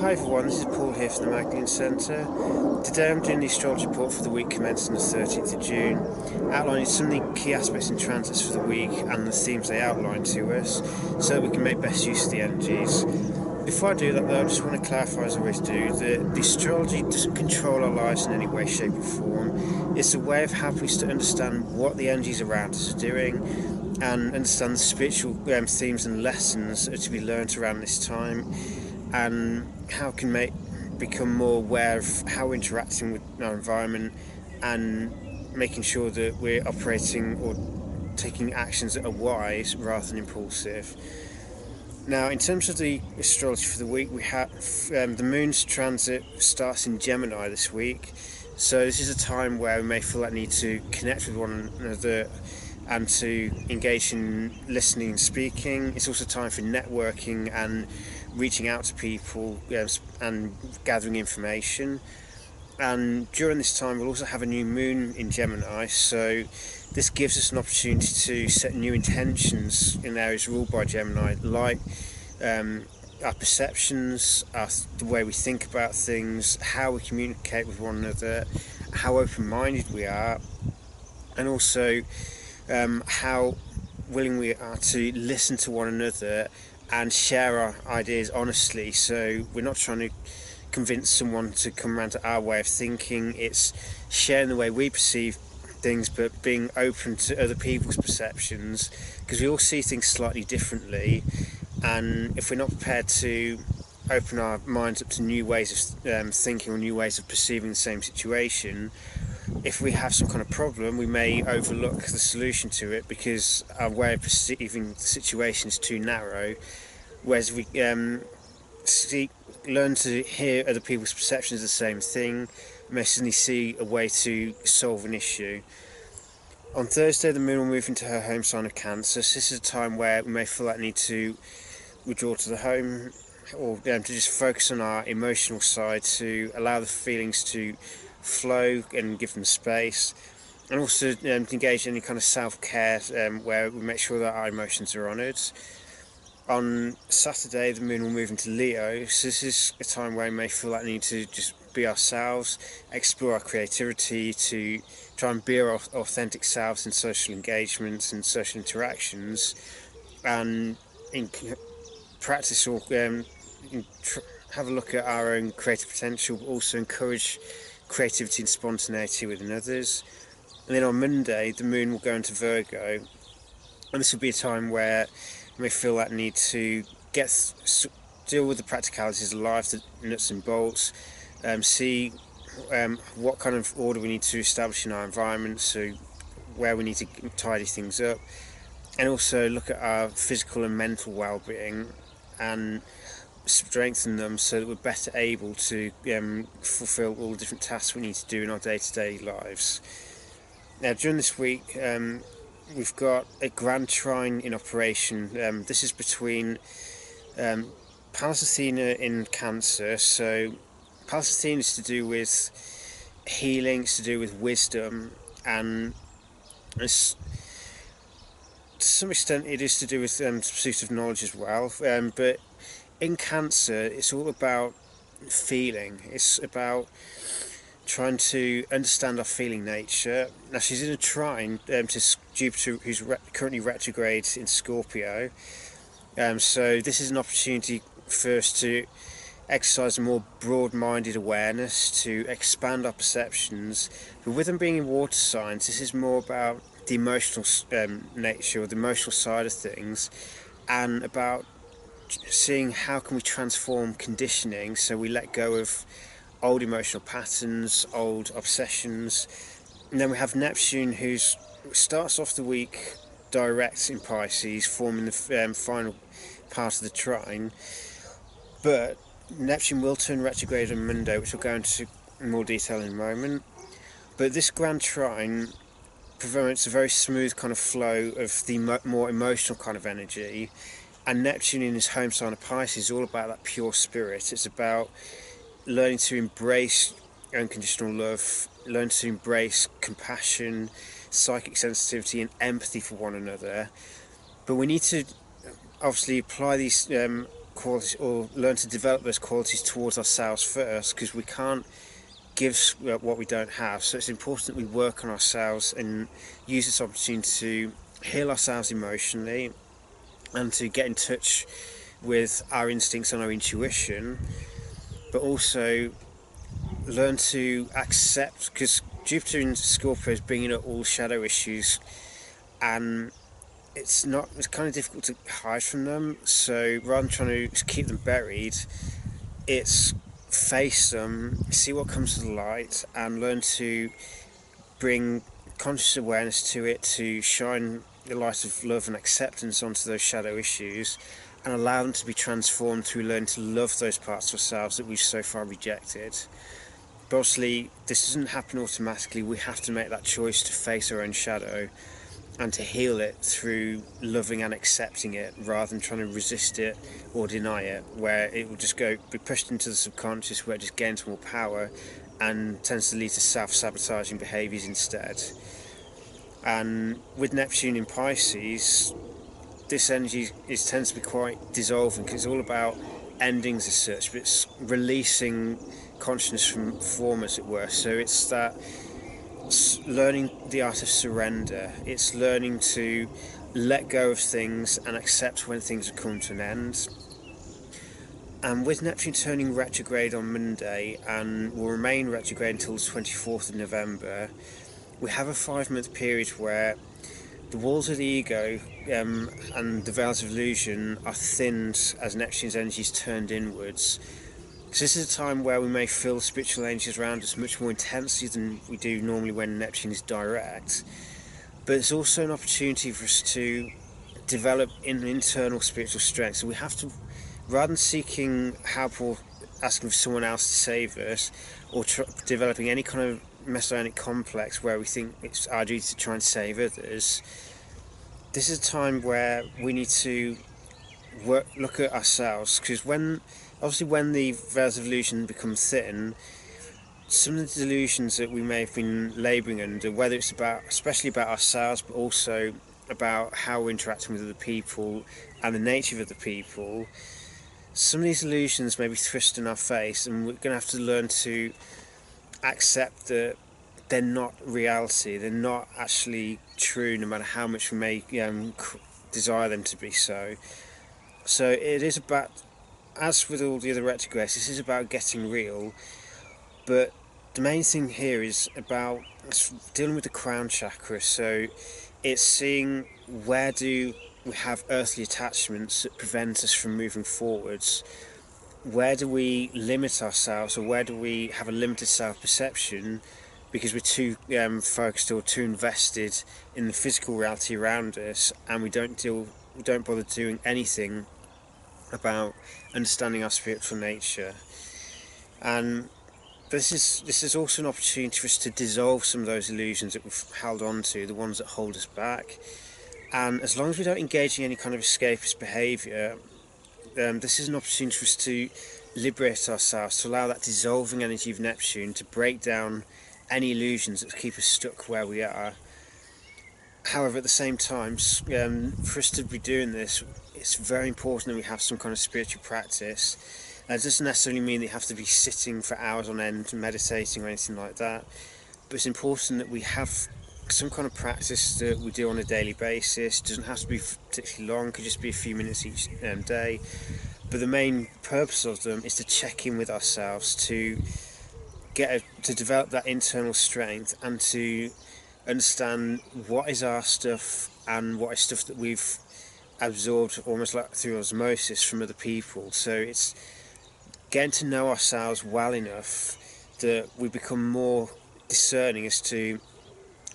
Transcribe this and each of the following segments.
Hi everyone, this is Paul here from the Magdalene Centre. Today I'm doing the astrology report for the week commencing the 13th of June, outlining some of the key aspects and transits for the week and the themes they outline to us, so that we can make best use of the energies. Before I do that though, I just want to clarify, as I always do, that the astrology doesn't control our lives in any way, shape or form. It's a way of helping us to understand what the energies around us are doing and understand the spiritual themes and lessons that are to be learnt around this time, and how can become more aware of how we're interacting with our environment and making sure that we're operating or taking actions that are wise rather than impulsive. Now, in terms of the astrology for the week, we have the moon's transit starts in Gemini this week, so this is a time where we may feel that need to connect with one another and to engage in listening and speaking. It's also time for networking and reaching out to people and gathering information. And during this time we'll also have a new moon in Gemini, so this gives us an opportunity to set new intentions in areas ruled by Gemini, like our perceptions, the way we think about things, how we communicate with one another, how open-minded we are, and also how willing we are to listen to one another and share our ideas honestly. So we're not trying to convince someone to come around to our way of thinking. It's sharing the way we perceive things, but being open to other people's perceptions, because we all see things slightly differently, and if we're not prepared to open our minds up to new ways of thinking or new ways of perceiving the same situation, if we have some kind of problem, we may overlook the solution to it because our way of perceiving the situation is too narrow. Whereas we learn to hear other people's perceptions of the same thing, we may suddenly see a way to solve an issue. On Thursday, the moon will move into her home sign of Cancer, so this is a time where we may feel that need to withdraw to the home, or to just focus on our emotional side, to allow the feelings to flow and give them space, and also to engage in any kind of self-care where we make sure that our emotions are honoured. On Saturday, the moon will move into Leo, so this is a time where we may feel that need to just be ourselves, explore our creativity, to try and be our authentic selves in social engagements and social interactions, and in practice or have a look at our own creative potential, but also encourage creativity and spontaneity within others. And then on Monday, the moon will go into Virgo, and this will be a time where we may feel that need to deal with the practicalities of life, the nuts and bolts, see what kind of order we need to establish in our environment, so where we need to tidy things up, and also look at our physical and mental well-being and strengthen them so that we're better able to fulfill all the different tasks we need to do in our day-to-day lives. Now, during this week, we've got a grand trine in operation. This is between Pallas Athena in Cancer. So Pallas Athena is to do with healing, it's to do with wisdom, and it's, to some extent it is to do with pursuit of knowledge as well. But in Cancer, it's all about feeling. It's about trying to understand our feeling nature. Now, she's in a trine to Jupiter, who's currently retrograde in Scorpio. So this is an opportunity for us to exercise a more broad-minded awareness, to expand our perceptions. But with them being in water signs, this is more about the emotional nature, or the emotional side of things, and about seeing how can we transform conditioning so we let go of old emotional patterns, old obsessions. And then we have Neptune, who starts off the week direct in Pisces, forming the final part of the trine, but Neptune will turn retrograde on Monday, which we'll go into in more detail in a moment. But this grand trine promotes a very smooth kind of flow of the more emotional kind of energy, and Neptune in his home sign of Pisces is all about that pure spirit. It's about learning to embrace unconditional love, learn to embrace compassion, psychic sensitivity and empathy for one another. But we need to obviously apply these qualities, or learn to develop those qualities towards ourselves first, because we can't give what we don't have. So it's important that we work on ourselves and use this opportunity to heal ourselves emotionally and to get in touch with our instincts and our intuition, but also learn to accept, because Jupiter in Scorpio is bringing up all shadow issues, and it's kind of difficult to hide from them. So rather than trying to keep them buried, it's face them, see what comes to the light, and learn to bring conscious awareness to it, to shine the light of love and acceptance onto those shadow issues, and allow them to be transformed through learning to love those parts of ourselves that we've so far rejected. But obviously, this doesn't happen automatically. We have to make that choice to face our own shadow and to heal it through loving and accepting it, rather than trying to resist it or deny it, where it will just be pushed into the subconscious, where it just gains more power and tends to lead to self-sabotaging behaviours instead. And with Neptune in Pisces, this energy tends to be quite dissolving, because it's all about endings as such, but it's releasing consciousness from form, as it were. So it's that learning the art of surrender. It's learning to let go of things and accept when things have come to an end. And with Neptune turning retrograde on Monday, and will remain retrograde until the 24th of November, we have a 5-month period where the walls of the ego and the veils of illusion are thinned as Neptune's energy is turned inwards. So this is a time where we may feel spiritual energies around us much more intensely than we do normally when Neptune is direct. But it's also an opportunity for us to develop an internal spiritual strength. So we have to, rather than seeking help or asking for someone else to save us, or developing any kind of messianic complex where we think it's our duty to try and save others, this is a time where we need to look at ourselves, because when the veils of illusion become thin, some of the delusions that we may have been labouring under, whether it's especially about ourselves, but also about how we're interacting with other people and the nature of other people, some of these illusions may be thrust in our face, and we're going to have to learn to accept that they're not reality, they're not actually true, no matter how much we may desire them to be so. So it is about, as with all the other retrogrades, this is about getting real, but the main thing here is about dealing with the crown chakra. So it's seeing, where do we have earthly attachments that prevent us from moving forwards? Where do we limit ourselves, or where do we have a limited self-perception because we're too focused or too invested in the physical reality around us, and we don't bother doing anything about understanding our spiritual nature. And this is also an opportunity for us to dissolve some of those illusions that we've held on to, the ones that hold us back. And as long as we don't engage in any kind of escapist behaviour, this is an opportunity for us to liberate ourselves, to allow that dissolving energy of Neptune to break down any illusions that keep us stuck where we are. However, at the same time, for us to be doing this, it's very important that we have some kind of spiritual practice. It doesn't necessarily mean that you have to be sitting for hours on end meditating or anything like that, but it's important that we have some kind of practice that we do on a daily basis. It doesn't have to be particularly long, it could just be a few minutes each day, but the main purpose of them is to check in with ourselves, to develop that internal strength, and to understand what is our stuff and what is stuff that we've absorbed almost like through osmosis from other people. So it's getting to know ourselves well enough that we become more discerning as to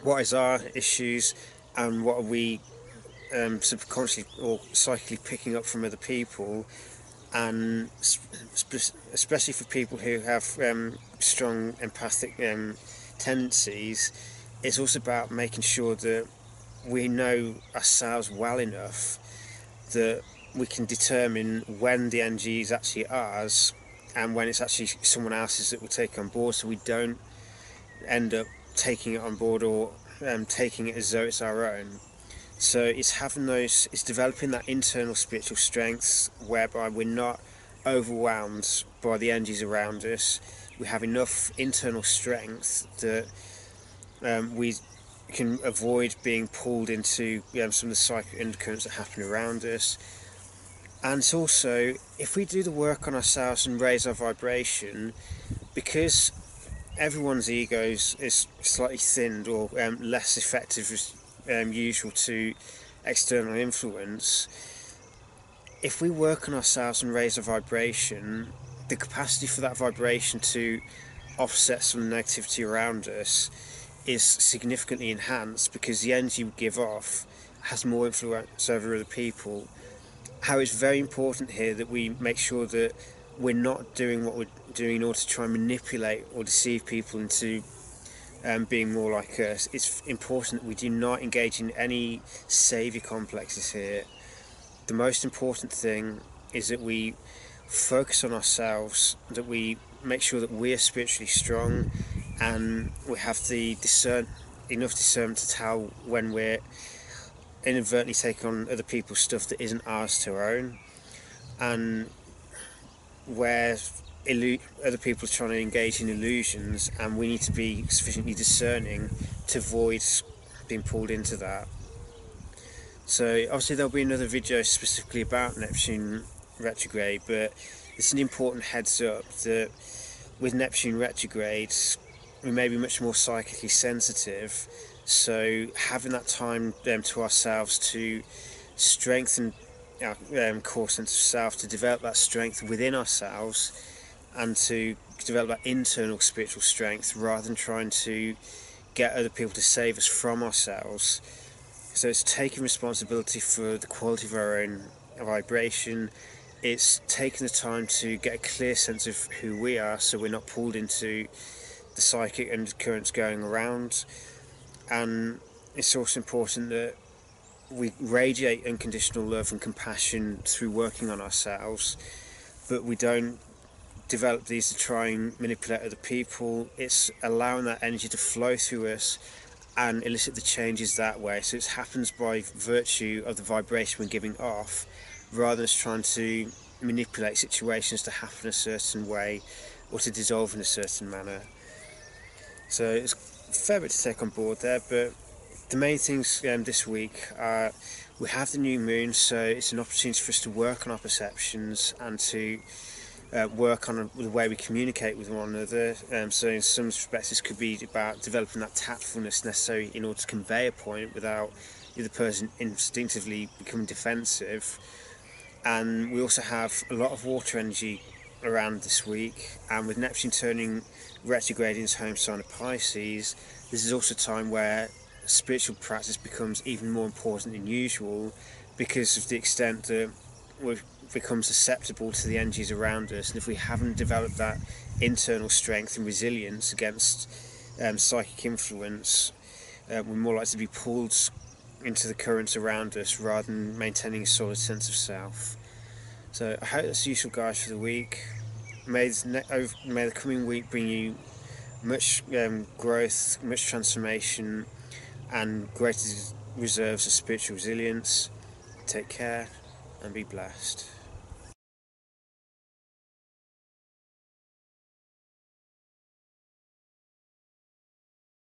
what is our issues and what are we subconsciously or psychically picking up from other people. And especially for people who have strong empathic tendencies, it's also about making sure that we know ourselves well enough that we can determine when the energy is actually ours and when it's actually someone else's that we'll take on board, so we don't end up taking it on board or taking it as though it's our own. So it's developing that internal spiritual strength whereby we're not overwhelmed by the energies around us. We have enough internal strength that we can avoid being pulled into some of the psychic undercurrents that happen around us. And it's also, if we do the work on ourselves and raise our vibration, because everyone's egos is slightly thinned or less effective as usual to external influence, if we work on ourselves and raise our vibration, the capacity for that vibration to offset some negativity around us is significantly enhanced, because the energy we give off has more influence over other people. How it's very important here that we make sure that we're not doing what we're doing in order to try and manipulate or deceive people into being more like us. It's important that we do not engage in any saviour complexes here. The most important thing is that we focus on ourselves, that we make sure that we're spiritually strong, and we have enough discernment to tell when we're inadvertently taking on other people's stuff that isn't ours to own, and where other people are trying to engage in illusions, and we need to be sufficiently discerning to avoid being pulled into that. So obviously there'll be another video specifically about Neptune retrograde, but it's an important heads up that with Neptune retrograde we may be much more psychically sensitive, so having that time to ourselves to strengthen our core sense of self, to develop that strength within ourselves, and to develop that internal spiritual strength rather than trying to get other people to save us from ourselves. So it's taking responsibility for the quality of our own vibration. It's taking the time to get a clear sense of who we are, so we're not pulled into the psychic undercurrents going around. And it's also important that we radiate unconditional love and compassion through working on ourselves, but we don't develop these to try and manipulate other people. It's allowing that energy to flow through us and elicit the changes that way. So it happens by virtue of the vibration we're giving off, rather than us trying to manipulate situations to happen a certain way or to dissolve in a certain manner. So it's a fair bit to take on board there, but the main things this week are, we have the new moon, so it's an opportunity for us to work on our perceptions and to work on the way we communicate with one another. So in some respects this could be about developing that tactfulness necessary in order to convey a point without the other person instinctively becoming defensive. And we also have a lot of water energy around this week, and with Neptune turning retrograde in his home sign of Pisces, this is also a time where spiritual practice becomes even more important than usual, because of the extent that we've become susceptible to the energies around us, and if we haven't developed that internal strength and resilience against psychic influence, we're more likely to be pulled into the currents around us rather than maintaining a solid sense of self. So I hope that's useful, guys, for the week. May the coming week bring you much growth, much transformation, and greater reserves of spiritual resilience. Take care and be blessed.